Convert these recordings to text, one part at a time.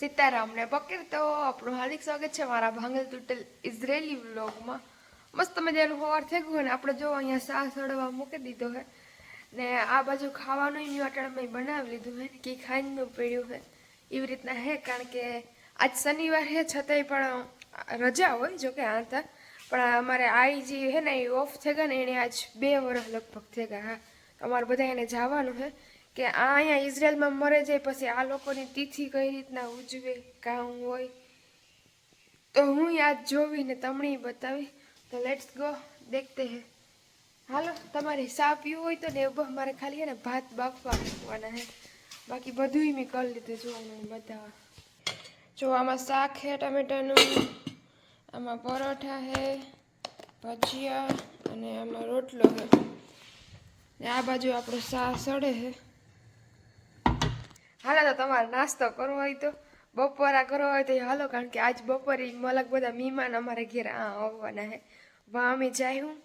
સીતારામ ને બકર તો આપણું હાર્દિક સ્વાગત છે મારા ભાંગલ તૂટેલ ઇઝરાયેલી વ્લોગમાં। મસ્ત મજાનું સવાર થઈ ગયું ને આપણે જો અહીંયા શાક સડવા મૂકી દીધો છે ને આ બાજુ ખાવાનું અટાણામાં બનાવી લીધું છે કે ખાઈને પડ્યું છે એવી રીતના હે, કારણ કે આજ શનિવાર છે છતાંય પણ રજા હોય જો કે આ હતા પણ અમારે આઈ જે છે ને એ ઓફ થઈ ગયા ને એને આજ 2 વર્ષ લગભગ થઈ ગયા। હા, અમારે બધા એને જવાનું છે કે આ અહીંયા ઇઝરાયલમાં મરે જાય પછી આ લોકોની તિથિ કઈ રીતના ઉજવે કામ હોય તો હું યાદ જોવીને તમને બતાવી। તો લેટ્સ ગો દેખતે હે। હાલો, તમારે ચા પીવું હોય તો ને મારે ખાલી ને ભાત બાફવા મૂકવાના હે, બાકી બધું મેં કરી લીધું। જોવાનું બતાવવા જો આમાં શાક છે ટમેટાનું, આમાં પરોઠા છે, ભજીયા અને આમાં રોટલો છે ને આ બાજુ આપણો શાક સડે છે। હાલો, તો તમારે નાસ્તો કરવો હોય તો બપોરા કરવો હોય તો હાલો, કારણ કે આજ બપોરે મલક બધા મહેમાન અમારે ઘેર આવવાના છે। વા અમે જાય હું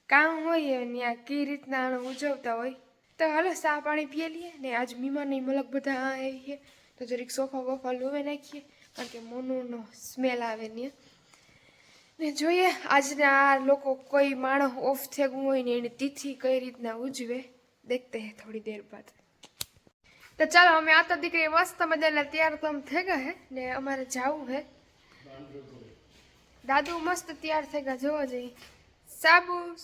કામ હોય ત્યાં કઈ રીતના ઉજવતા હોય તો હાલો ચા પાણી પીએ લઈએ ને આજ મહેમાનની મલક બધા આવીએ તો જરીક સોફા બોફા લોવે નાખીએ, કારણ કે મોનુનો સ્મેલ આવે ને જોઈએ આજના લોકો કોઈ માણસ ઓફ થયું હોય ને એની તિથિ કઈ રીતના ઉજવે દેખતે હે થોડી દેર બાદ। તો ચાલો અમે આ તો દીકરી મસ્ત મજાના તૈયાર તો થઈ ગયા હે ને અમારે જવું હે। દાદુ મસ્ત તૈયાર થઈ ગયા, જોવો જઈ સાબુસ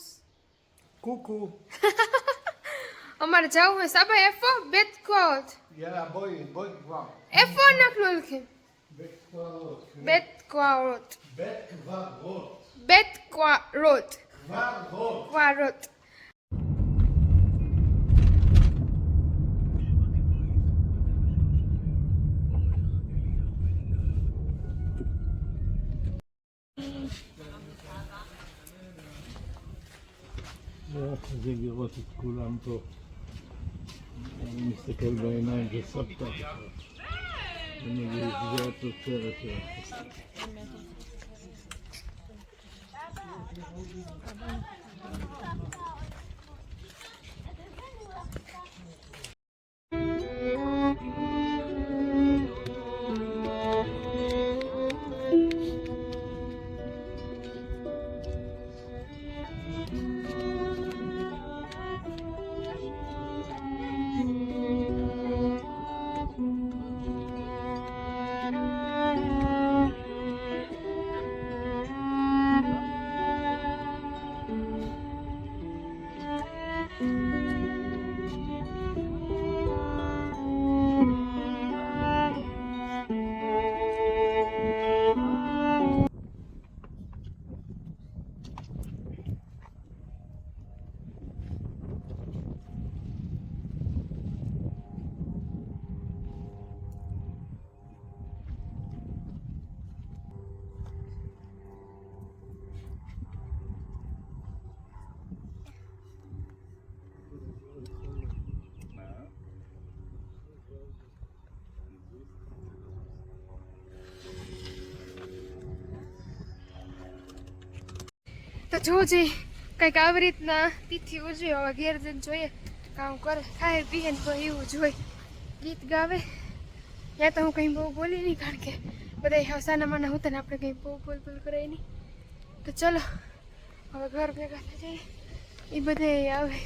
Kuku. અમારે જવું હે સાબા એફો બેતકોટ Ja, boy kwam. એફો નાખલું કે બેતકોટ બેતકોટ ક્વારોટ। Ja, זה לראות את כולם פה. אני מסתכל בעיניים וסבתא. אני מבין, זה התוצרת שלך. તો જોજે કંઈક આવી રીતના તિથિ ઉજવે। હવે ઘેર જઈને જોઈએ કામ કરે ખાય પીએ ને તો એવું જોઈએ ગીત ગાવે ત્યાં તો હું કંઈ બહુ બોલી નહીં, કારણ કે બધા હસાના માના હોતા ને આપણે કંઈ બહુ બોલ કરે નહીં। તો ચલો હવે ઘર ભેગા થઈ જઈએ, એ બધે આવે।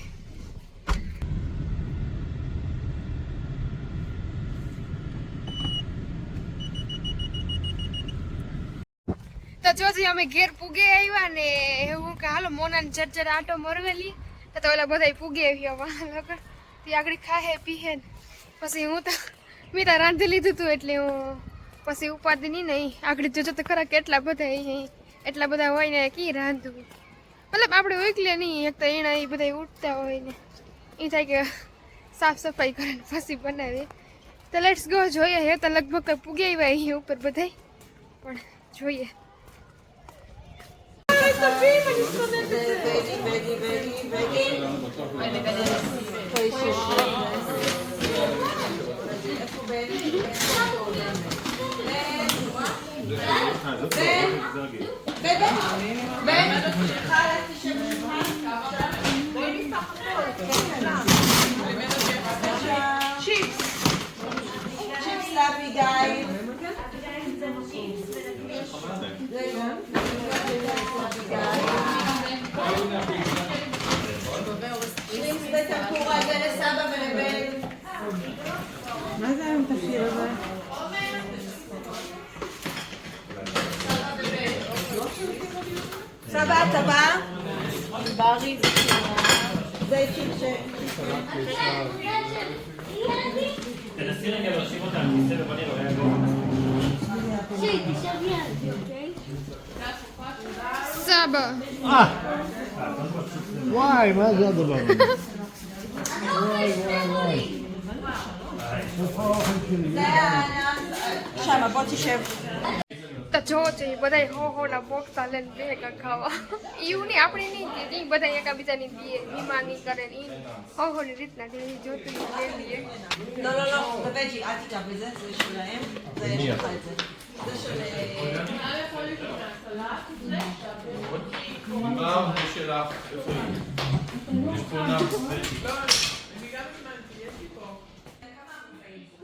તો જોજી અમે ઘેર પૂગે આવ્યા ને એવું કે હાલો મોનાને જર આટો મરવેલી તો ઓલા બધા પૂગે આવ્યા વાહ લોકો તે આગળ ખાહે પીહે ને પછી હું તો મેં તો રાંધી લીધું હતું એટલે હું પછી ઉપાધિ નહીં ને આગળ જોજો તો ખરા કેટલા બધા એટલા બધા હોય ને કી રાંધવું, મતલબ આપણે ઉકલે નહીં એક તો એના એ બધા ઉઠતા હોય ને એ થાય કે સાફ સફાઈ કરે પછી બનાવીએ। તો લેટ્સ ગો જોઈએ હે તો લગભગ પૂગે આવ્યા અહીંયા ઉપર બધા પણ જોઈએ। Chips, love you guys. מה זה היום את השיר הזה? סבא, אתה בא? ברי זה שיר ש... תנסי רגע להושיב אותה על כיסא ובוא נראה סבא. וואי, מה זה הדבר הזה? וואי, וואי, וואי. איפה האוכל שלי? שמה, בוא תשב. તો જો છે એ બધા હો હોના બોક્સા લઈને ભેગા ખાવા એવું નહીં આપણે નહીં દઈએ એ બધા એકાબીજાની દઈએ વિમાની કરે ને ઈ હો હોની રીતના દે ઈ જોતું લઈ લઈએ לא, לא, לא, בבג'י, אל תיגע בזה, זה שלהם. זה יש לך את זה. זה של... מה שלך? איפה היא? יש פה נח.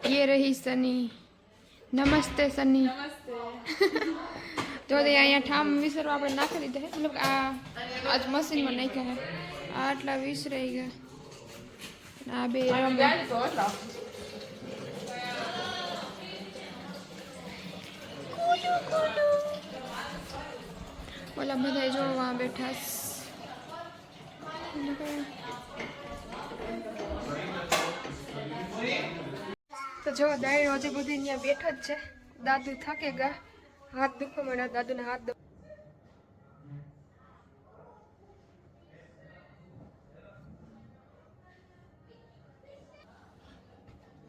ये रही सनी नमस्ते सनी તો તે અહીંયા ઠામ વિસરવા આપણે નાખી દીધા હે મતલબ આ આજ મશીનમાં નાખ્યા હે આટલા વિસરાઈ ગયા આ બે રમે ઓલા બધા જોવા બેઠા તો જો દાયરો હજી બધી અહીંયા બેઠો જ છે દાદુ થાકે ગયા હાથ દુખવા માંડ્યા દાદુને હાથ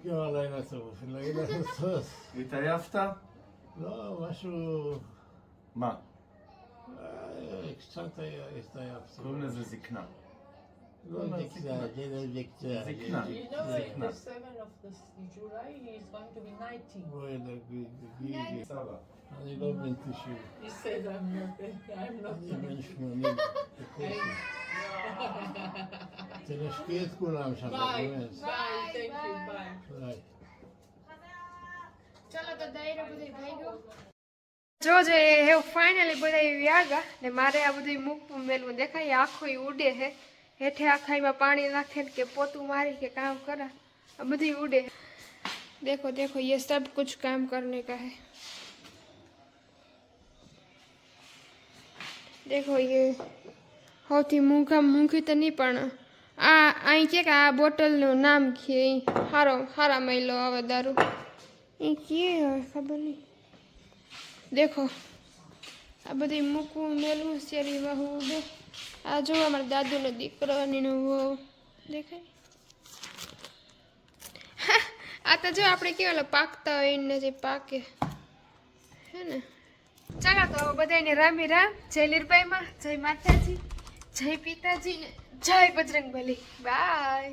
יום הלילה טוב, להגיד לך סוס. התעייפת? לא, משהו... מה? קצת הסתייגתי. קוראים לזה זקנה. לא זקנה, זה לא זקנה. זקנה. זקנה. The 7th of July, he is going to be 90. בואי נגיד, סבא. אני לא בן 90. He said, I'm not. אני בן 80. בקושי. תנשקי את כולם שם, Bye. באמת. Bye. Thank you. Bye. ביי. ચાલો તો દાયરો બધું થઈ ગયો જોજો એ ફાઇનલી બધા વ્યાગા ને મારે આ બધું મૂકવું મેલવું દેખાય આખો ઈ ઉડે હે હેઠે આખાઈમાં પાણી નાખે કે પોતું મારી કે કામ કરે આ બધી ઉડે देखो देखो ये सब कुछ काम करने का है देखो ये સૌથી મૂંઘી તો નહીં પણ આ અહીં કે આ બોટલનું નામ છે હારા મહિલો આવે દારૂ એ કે ખબર નહીં દેખો આ બધી મૂકવું મેલવું શેરી વાહું બે આ જો અમારા દાદુનો દીકરો અને એનો વહુ દેખાય આ તો જો આપણે કેવા પાકતા હોય ને જે પાકે હે ને ચાલો તો બધાને રામી રામ જય લીરબાઈમાં જય માતાજી જય પિતાજી ને જય બજરંગબલી બાય